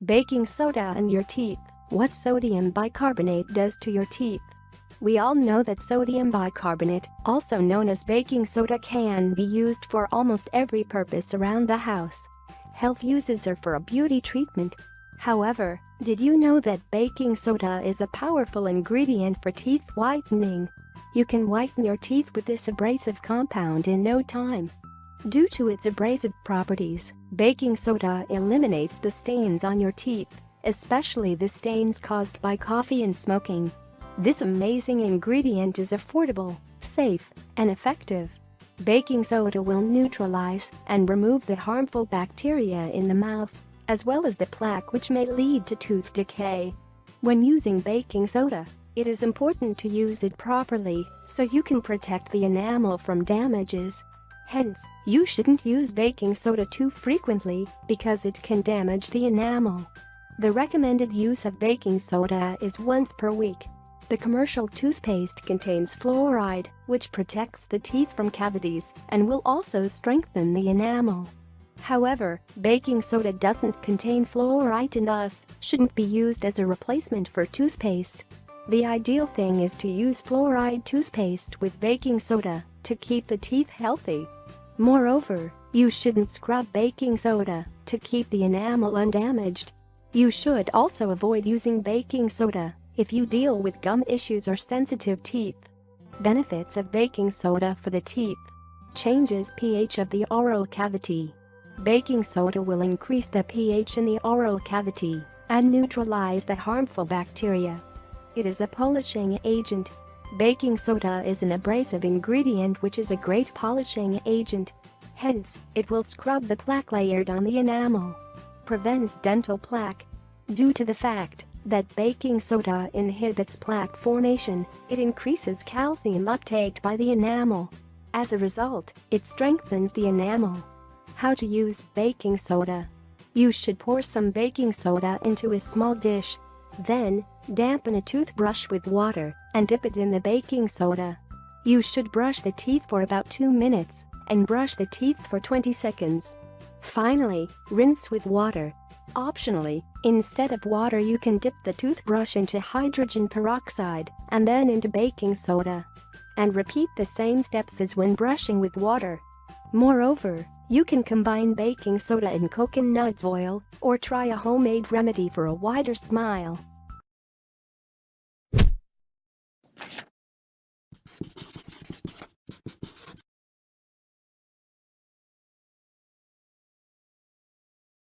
Baking soda and your teeth. What sodium bicarbonate does to your teeth. We all know that sodium bicarbonate, also known as baking soda, can be used for almost every purpose around the house. Health uses are for a beauty treatment. However, did you know that baking soda is a powerful ingredient for teeth whitening? You can whiten your teeth with this abrasive compound in no time. Due to its abrasive properties, baking soda eliminates the stains on your teeth, especially the stains caused by coffee and smoking. This amazing ingredient is affordable, safe, and effective. Baking soda will neutralize and remove the harmful bacteria in the mouth, as well as the plaque which may lead to tooth decay. When using baking soda, it is important to use it properly so you can protect the enamel from damages. Hence, you shouldn't use baking soda too frequently because it can damage the enamel. The recommended use of baking soda is once per week. The commercial toothpaste contains fluoride, which protects the teeth from cavities and will also strengthen the enamel. However, baking soda doesn't contain fluoride and thus shouldn't be used as a replacement for toothpaste. The ideal thing is to use fluoride toothpaste with baking soda to keep the teeth healthy. Moreover, you shouldn't scrub baking soda to keep the enamel undamaged. You should also avoid using baking soda if you deal with gum issues or sensitive teeth. Benefits of baking soda for the teeth. Changes pH of the oral cavity. Baking soda will increase the pH in the oral cavity and neutralize the harmful bacteria. It is a polishing agent. Baking soda is an abrasive ingredient which is a great polishing agent. Hence, it will scrub the plaque layered on the enamel. Prevents dental plaque. Due to the fact that baking soda inhibits plaque formation, it increases calcium uptake by the enamel. As a result, it strengthens the enamel. How to use baking soda. You should pour some baking soda into a small dish. Then, dampen a toothbrush with water and dip it in the baking soda. You should brush the teeth for about 2 minutes and brush the teeth for 20 seconds. Finally, rinse with water. Optionally, instead of water you can dip the toothbrush into hydrogen peroxide and then into baking soda. And repeat the same steps as when brushing with water. Moreover, you can combine baking soda and coconut oil or try a homemade remedy for a wider smile.